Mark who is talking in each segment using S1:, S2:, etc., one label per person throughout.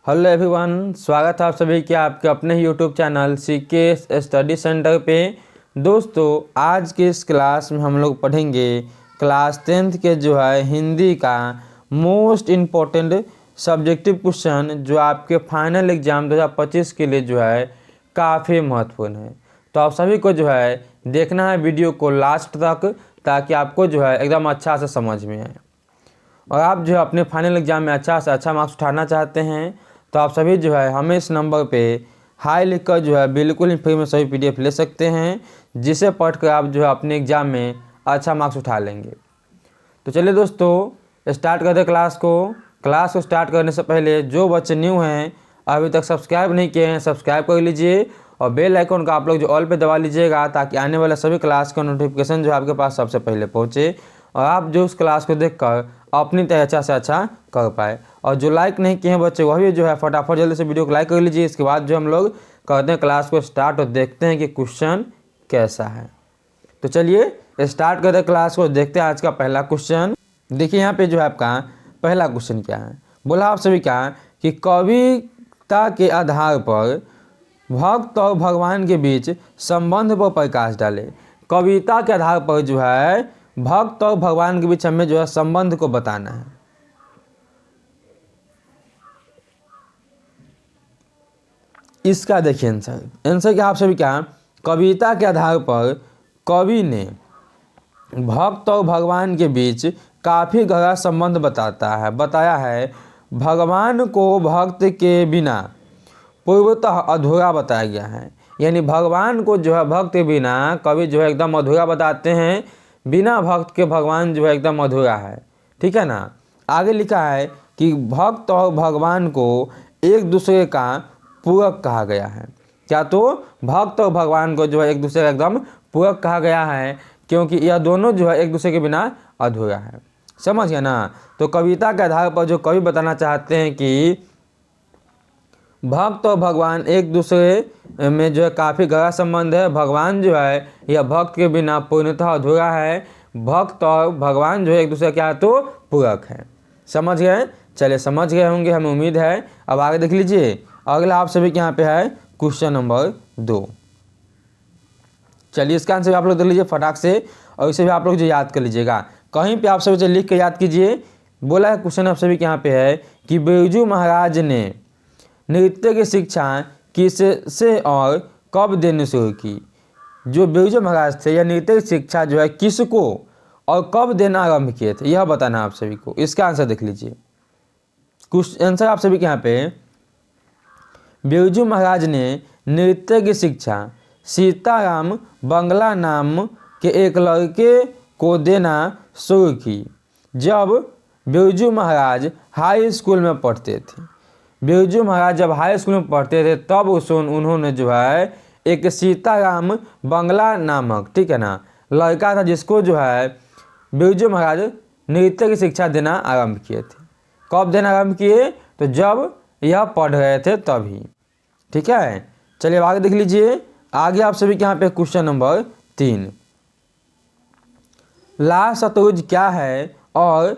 S1: Hello everyone, स्वागत है आप सभी के आपके अपने ही YouTube channel C K study centre पे। दोस्तों, आज के इस क्लास में हम लोग पढ़ेंगे क्लास 10th के हिंदी का मोस्ट इम्पोर्टेंट सब्जेक्टिव क्वेश्चन जो आपके फाइनल एग्जाम 2025 के लिए काफ़ी महत्वपूर्ण है। तो आप सभी को देखना है वीडियो को लास्ट तक, ताकि आपको एकदम अच्छा से समझ में आए। और आप अपने फाइनल एग्जाम में अच्छा से अच्छा मार्क्स उठाना चाहते हैं तो आप सभी हमें इस नंबर पे हाई लिखकर बिल्कुल ही फ्री में सभी PDF ले सकते हैं, जिसे पढ़कर आप अपने एग्ज़ाम में अच्छा मार्क्स उठा लेंगे। तो चलिए दोस्तों, स्टार्ट करते क्लास को स्टार्ट करने से पहले जो बच्चे न्यू हैं, अभी तक सब्सक्राइब नहीं किए हैं, सब्सक्राइब कर लीजिए और बेल आइकन का आप लोग ऑल पे दबा लीजिएगा, ताकि आने वाले सभी क्लास का नोटिफिकेशन आपके पास सबसे पहले पहुँचे और आप उस क्लास को देखकर अपनी तरह अच्छा से अच्छा कर पाए। और जो लाइक नहीं किए हैं बच्चे, वह भी फटाफट जल्दी से वीडियो को लाइक कर लीजिए। इसके बाद हम लोग करते हैं क्लास को स्टार्ट और देखते हैं कि क्वेश्चन कैसा है। तो चलिए स्टार्ट करते हैं क्लास को, देखते हैं आज का पहला क्वेश्चन। देखिए यहाँ पे आपका पहला क्वेश्चन क्या है। बोला आप सभी का कि कविता के आधार पर भक्त और भगवान के बीच संबंध पर प्रकाश डाले। कविता के आधार पर भक्त और भगवान के बीच हमें संबंध को बताना है। इसका देखिए आंसर क्या आप सभी क्या, कविता के आधार पर कवि ने भक्त और भगवान के बीच काफ़ी गहरा संबंध बताया है। भगवान को भक्त के बिना पूर्वतः अधूरा बताया गया है। यानी भगवान को भक्त के बिना कवि एकदम अधूरा बताते हैं। बिना भक्त के भगवान एकदम अधूरा है, ठीक है ना। आगे लिखा है कि भक्त और भगवान को एक दूसरे का पूरक कहा गया है। क्या तो भक्त और भगवान को एक दूसरे का एकदम पूरक कहा गया है, क्योंकि यह दोनों एक दूसरे के बिना अधूरा है। समझ गया ना। तो कविता के आधार पर कवि बताना चाहते हैं कि भक्त और भगवान एक दूसरे में काफ़ी गहरा संबंध है। भगवान यह भक्त के बिना पूर्णतः अधूरा है। भक्त और भगवान एक दूसरे क्या तो पूरक है। समझ गए? चलिए समझ गए होंगे, हमें उम्मीद है। अब आगे देख लीजिए, अगला आप सभी के यहाँ पे है क्वेश्चन नंबर 2। चलिए इसका आंसर आप लोग देख लीजिए फटाक से, और इसे भी आप लोग याद कर लीजिएगा। कहीं पे आप सभी लिख के याद कीजिए। बोला है क्वेश्चन आप सभी के यहाँ पे है कि बिरजू महाराज ने नृत्य की शिक्षा किससे और कब देनी शुरू की। जो बिरजू महाराज थे, यह नृत्य की शिक्षा किसको और कब देना आरंभ किए थे, यह बताना आप सभी को। इसका आंसर देख लीजिए। आंसर आप सभी के यहाँ पे, बिरजू महाराज ने नृत्य की शिक्षा सीताराम बंगला नाम के एक लड़के को देना शुरू की जब बिरजू महाराज हाई स्कूल में पढ़ते थे। बिरजू महाराज जब हाई स्कूल में पढ़ते थे तब उन्होंने एक सीताराम बंगला नामक, ठीक है ना, लड़का था, जिसको बिरजू महाराज नृत्य की शिक्षा देना आरंभ किए थे। कब देना आरंभ किए? तो जब यह पढ़ रहे थे तभी, ठीक है। चलिए आगे देख लीजिए। आगे आप सभी के यहाँ पे क्वेश्चन नंबर 3। लाल सतलुज क्या है और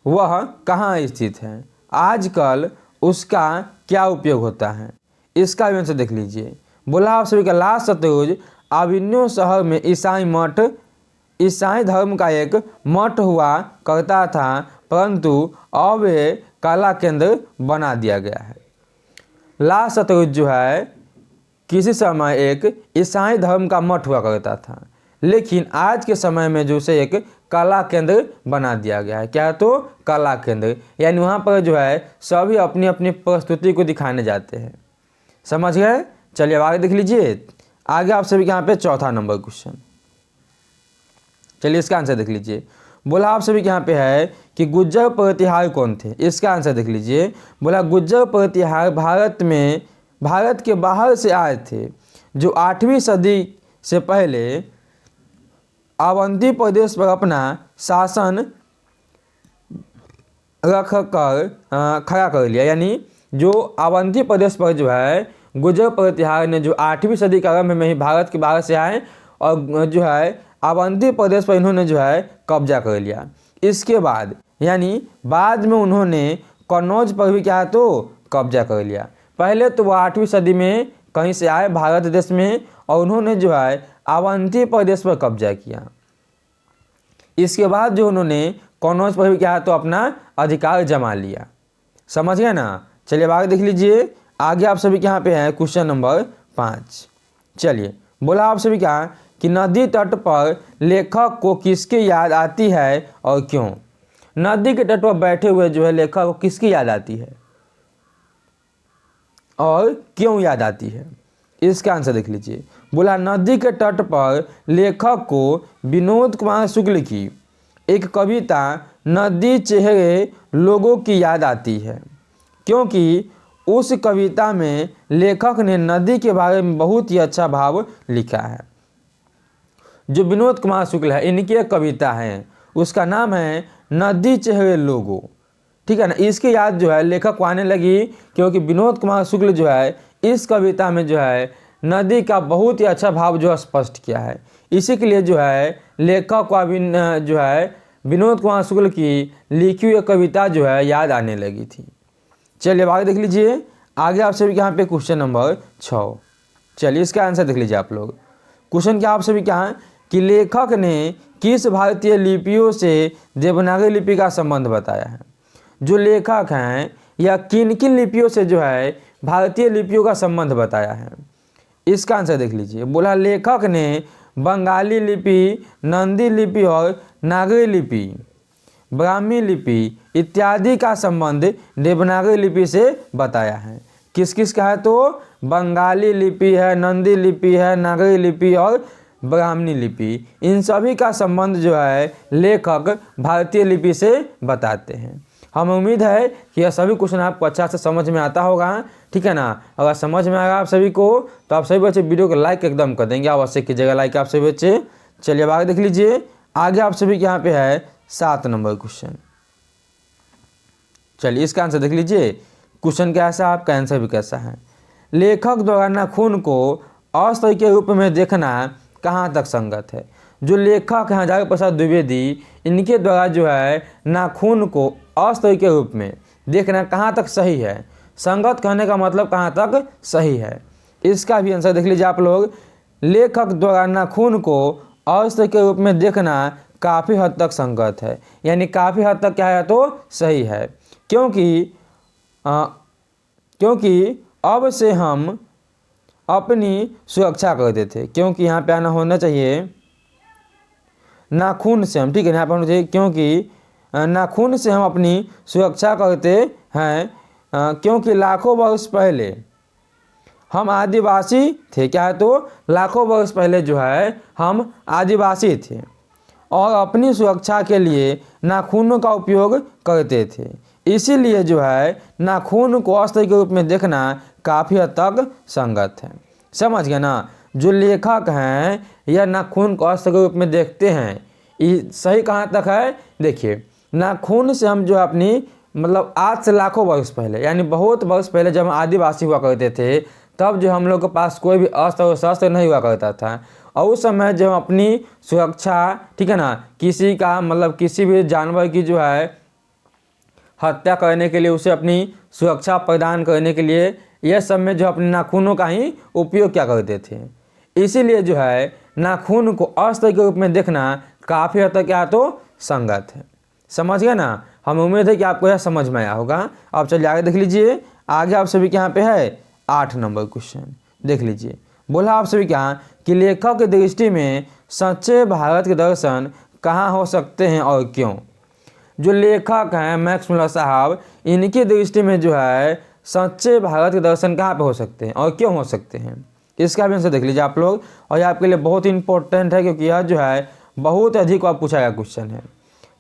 S1: वह कहाँ स्थित है? आजकल उसका क्या उपयोग होता है? इसका भी आंसर देख लीजिए। बोला आप सभी का लाल सतलुज अभिनव शहर में ईसाई धर्म का एक मठ हुआ करता था, परंतु अब वे कला केंद्र बना दिया गया है। लाल सतलुज किसी समय एक ईसाई धर्म का मठ हुआ करता था, लेकिन आज के समय में उसे एक कला केंद्र बना दिया गया है। क्या तो कला केंद्र, यानी वहाँ पर सभी अपनी अपनी प्रस्तुति को दिखाने जाते हैं। समझ गए? चलिए अब आगे देख लीजिए। आगे आप सभी के यहाँ पे चौथा नंबर क्वेश्चन। चलिए इसका आंसर देख लीजिए। बोला आप सभी के यहाँ पे है कि गुज्जर प्रतिहार कौन थे? इसका आंसर देख लीजिए। बोला गुज्जर प्रतिहार भारत के बाहर से आए थे, जो 8वीं सदी से पहले अवंती प्रदेश पर अपना शासन रख कर खड़ा कर लिया। यानी जो अवंती प्रदेश पर गुज्जर प्रतिहार ने 8वीं सदी के आरंभ में ही भारत के बाहर से आए और अवंती प्रदेश पर इन्होंने कब्जा कर लिया। इसके बाद यानी बाद में उन्होंने कन्नौज पर भी क्या तो कब्जा कर लिया। पहले तो वह 8वीं सदी में कहीं से आए भारत देश में और उन्होंने जो है अवंती प्रदेश पर कब्जा किया। इसके बाद जो उन्होंने कन्नौज पर भी क्या तो अपना अधिकार जमा लिया। समझ गए ना। चलिए अब आगे देख लीजिए। आगे आप सभी के यहाँ पे है क्वेश्चन नंबर 5। चलिए बोला आप सभी क्या कि नदी तट पर लेखक को किसकी याद आती है और क्यों। नदी के तट पर बैठे हुए जो है लेखक को किसकी याद आती है और क्यों याद आती है, इसका आंसर देख लीजिए। बोला नदी के तट पर लेखक को विनोद कुमार शुक्ल की एक कविता नदी चेहरे लोगों की याद आती है, क्योंकि उस कविता में लेखक ने नदी के बारे में बहुत ही अच्छा भाव लिखा है। जो विनोद कुमार शुक्ल है इनकी एक कविता है, उसका नाम है नदी चेहरे लोगों। ठीक है ना। इसकी याद जो है लेखक को आने लगी क्योंकि विनोद कुमार शुक्ल जो है इस कविता में जो है नदी का बहुत ही अच्छा भाव जो है स्पष्ट किया है। इसी के लिए जो है लेखक को जो है विनोद कुमार शुक्ल की लिखी हुई कविता जो है याद आने लगी थी। चलिए अब आगे देख लीजिए। आगे आप सभी के यहाँ पे क्वेश्चन नंबर 6। चलिए इसका आंसर देख लीजिए आप लोग। क्वेश्चन क्या आप सभी क्या है कि लेखक ने किस भारतीय लिपियों से देवनागरी लिपि का संबंध बताया है। जो लेखक हैं या किन किन लिपियों से जो है भारतीय लिपियों का संबंध बताया है, इसका आंसर देख लीजिए। बोला लेखक ने बंगाली लिपि, नंदी लिपि और नागरी लिपि, ब्राह्मी लिपि इत्यादि का संबंध देवनागरी लिपि से बताया है। किस किस का है तो बंगाली लिपि है, नंदी लिपि है, नागरी लिपि और ब्राह्मणी लिपि, इन सभी का संबंध जो है लेखक भारतीय लिपि से बताते हैं। हम उम्मीद है कि यह सभी क्वेश्चन आपको अच्छा से समझ में आता होगा। ठीक है ना। अगर समझ में आएगा आप सभी को तो आप सभी बच्चे वीडियो को लाइक एकदम कर देंगे, अवश्य कीजिएगा लाइक आप सभी बच्चे। चलिए अब आगे देख लीजिए। आगे आप सभी के यहाँ पे है 7 नंबर क्वेश्चन। चलिए इसका आंसर देख लीजिए। क्वेश्चन कैसा आपका आंसर भी कैसा है। लेखक द्वारा नाखून को अस्त्र के रूप में देखना कहाँ तक संगत है। जो लेखक हैं हजारी प्रसाद द्विवेदी, इनके द्वारा जो है नाखून को अस्त्र के रूप में देखना कहाँ तक सही है। संगत कहने का मतलब कहाँ तक सही है, इसका भी आंसर देख लीजिए आप लोग। लेखक द्वारा नाखून को अस्त्र के रूप में देखना काफ़ी हद तक संगत है, यानी काफ़ी हद तक क्या है तो सही है। क्योंकि अब से हम अपनी सुरक्षा करते थे, क्योंकि यहाँ पे आना होना चाहिए नाखून से हम। ठीक है, यहाँ पर होना चाहिए क्योंकि नाखून से हम अपनी सुरक्षा करते हैं, क्योंकि लाखों वर्ष पहले हम आदिवासी थे। क्या है तो लाखों वर्ष पहले जो है हम आदिवासी थे और अपनी सुरक्षा के लिए नाखूनों का उपयोग करते थे। इसीलिए जो है नाखून को अस्त्र के रूप में देखना काफ़ी हद तक संगत है। समझ गए ना। जो लेखक हैं या नाखून को अस्त्र के रूप में देखते हैं, ये सही कहाँ तक है। देखिए नाखून से हम जो अपनी मतलब आज से लाखों वर्ष पहले यानी बहुत वर्ष पहले जब हम आदिवासी हुआ करते थे, तब जो हम लोग के पास कोई भी अस्त्र और शस्त्र नहीं हुआ करता था। और उस समय जब हम अपनी सुरक्षा, ठीक है ना, किसी का मतलब किसी भी जानवर की जो है हत्या करने के लिए, उसे अपनी सुरक्षा प्रदान करने के लिए, यह सब में जो अपने नाखूनों का ही उपयोग क्या करते थे। इसीलिए जो है नाखून को अस्त्र के रूप में देखना काफ़ी हद तक क्या तो संगत है। समझ गए ना। हम उम्मीद है कि आपको यह समझ में आया होगा। अब चलिए आगे देख लीजिए। आगे आप सभी के यहाँ पे है 8 नंबर क्वेश्चन। देख लीजिए। बोला आप सभी के यहाँ कि लेखक की दृष्टि में सच्चे भारत के दर्शन कहाँ हो सकते हैं और क्यों। जो लेखक हैं मैक्स मुलर साहब, इनकी दृष्टि में जो है सच्चे भारत के दर्शन कहाँ पे हो सकते हैं और क्यों हो सकते हैं, इसका भी आंसर देख लीजिए आप लोग। और ये आपके लिए बहुत इंपॉर्टेंट है क्योंकि यह जो है बहुत अधिक बार पूछा गया क्वेश्चन है।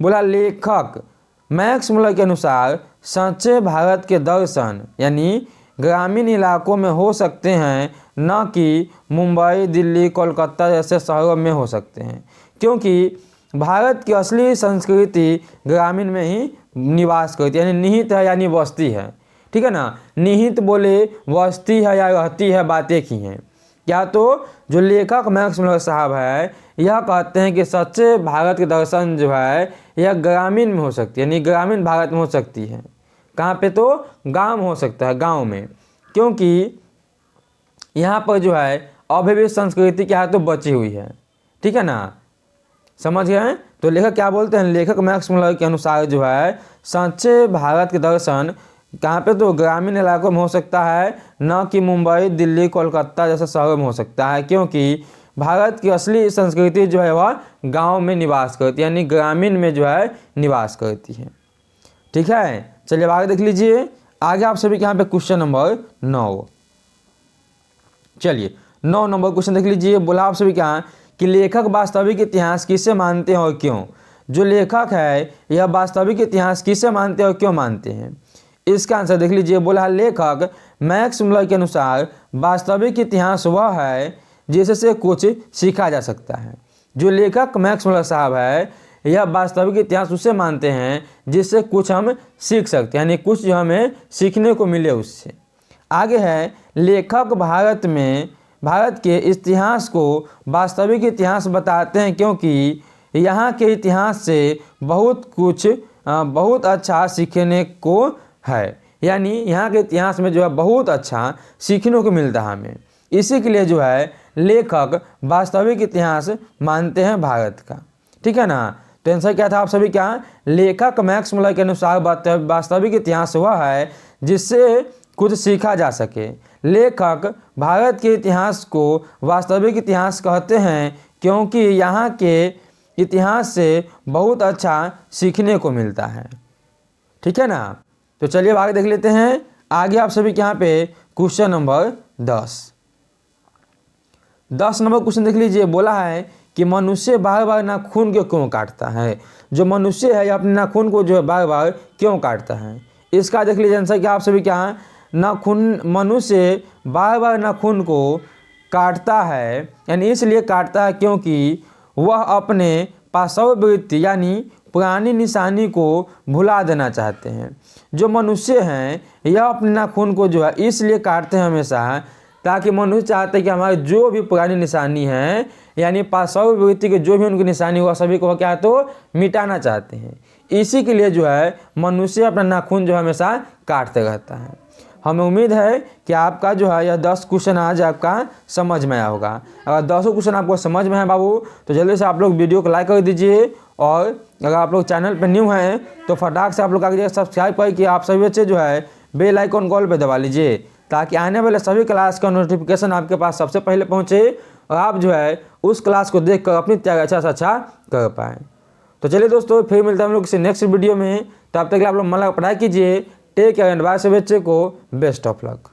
S1: बोला लेखक मैक्स मुलर के अनुसार सच्चे भारत के दर्शन यानी ग्रामीण इलाकों में हो सकते हैं, न कि मुंबई, दिल्ली, कोलकाता जैसे शहरों में हो सकते हैं, क्योंकि भारत की असली संस्कृति ग्रामीण में ही निवास करती है, यानी निहित है यानी बस्ती है। ठीक है ना। निहित बोले बस्ती है या रहती है, बातें की हैं। क्या तो जो लेखक मैक्स मुलर साहब है यह कहते हैं कि सच्चे भारत के दर्शन जो है यह ग्रामीण में हो सकती है, यानी ग्रामीण भारत में हो सकती है। कहाँ पे? तो गांव हो सकता है, गांव में, क्योंकि यहाँ पर जो है अभी भी संस्कृति क्या है तो बची हुई है। ठीक है ना, समझ गए? तो लेखक क्या बोलते हैं, लेखक मैक्स मुलर के अनुसार जो है सच्चे भारत के दर्शन कहाँ पे? तो ग्रामीण इलाकों में हो सकता है, न कि मुंबई, दिल्ली, कोलकाता जैसे शहरों में हो सकता है, क्योंकि भारत की असली संस्कृति जो है वह गांव में निवास करती है, यानी ग्रामीण में जो है निवास करती है। ठीक है, चलिए आगे देख लीजिए। आगे आप सभी के यहाँ पे क्वेश्चन नंबर 9, चलिए 9 नंबर क्वेश्चन देख लीजिए। बोला आप सभी क्या कि लेखक वास्तविक इतिहास किसे मानते हैं और क्यों? जो लेखक है यह वास्तविक इतिहास किसे मानते हैं और क्यों मानते हैं? इसका आंसर देख लीजिए। बोला लेखक मैक्स मुलर के अनुसार वास्तविक इतिहास वह है जिससे कुछ सीखा जा सकता है। जो लेखक मैक्स मुलर साहब है यह वास्तविक इतिहास उसे मानते हैं जिससे कुछ हम सीख सकते हैं, यानी कुछ जो हमें सीखने को मिले उससे। आगे है लेखक भारत के इतिहास को वास्तविक इतिहास बताते हैं क्योंकि यहाँ के इतिहास से बहुत अच्छा सीखने को है, यानी यहाँ के इतिहास में जो है बहुत अच्छा सीखने को मिलता है हमें। इसी के लिए जो है लेखक वास्तविक इतिहास मानते हैं भारत का। ठीक है ना, तो आंसर क्या था आप सभी क्या? लेखक मैक्स मुलर के अनुसार वास्तविक इतिहास वह है जिससे कुछ सीखा जा सके। लेखक भारत के इतिहास को वास्तविक इतिहास कहते हैं क्योंकि यहाँ के इतिहास से बहुत अच्छा सीखने को मिलता है। ठीक है ना, तो चलिए आगे देख लेते हैं। आगे आप सभी के यहाँ पे क्वेश्चन नंबर 10 नंबर क्वेश्चन देख लीजिए। बोला है कि मनुष्य बार बार नाखून को क्यों काटता है? जो मनुष्य है अपने नाखून को जो है बार बार क्यों काटता है? इसका देख लीजिए आंसर क्या आप सभी क्या? मनुष्य बार बार नाखून को काटता है, यानी इसलिए काटता है क्योंकि वह अपने पाशव वृत्ति यानी पुरानी निशानी को भुला देना चाहते हैं। जो मनुष्य हैं यह अपने नाखून को जो है इसलिए काटते हैं हमेशा, ताकि मनुष्य चाहते हैं कि हमारी जो भी पुरानी निशानी है, यानी पाशव वृत्ति के जो भी उनकी निशानी हुआ सभी को क्या है तो मिटाना चाहते हैं। इसी के लिए जो है मनुष्य अपना नाखून जो है हमेशा काटते रहता है। हमें उम्मीद है कि आपका जो है यह 10 क्वेश्चन आज आपका समझ में आया होगा। अगर 10 क्वेश्चन आपको समझ में है बाबू तो जल्दी से आप लोग वीडियो को लाइक कर दीजिए, और अगर आप लोग चैनल पर न्यू हैं तो फटाक से आप लोग आगे सब्सक्राइब करके आप सभी बच्चे जो है बेल आइकन कॉल पर दबा लीजिए, ताकि आने वाले सभी क्लास का नोटिफिकेशन आपके पास सबसे पहले पहुँचे और आप जो है उस क्लास को देख कर अपनी तैयारी अच्छा से अच्छा कर पाएँ। तो चलिए दोस्तों, फिर मिलते हैं हम लोग किसी नेक्स्ट वीडियो में। तब तक आप लोग मन लगा पढ़ाई कीजिए। टेक केयर एंड बाय से बच्चे को बेस्ट ऑफ लक।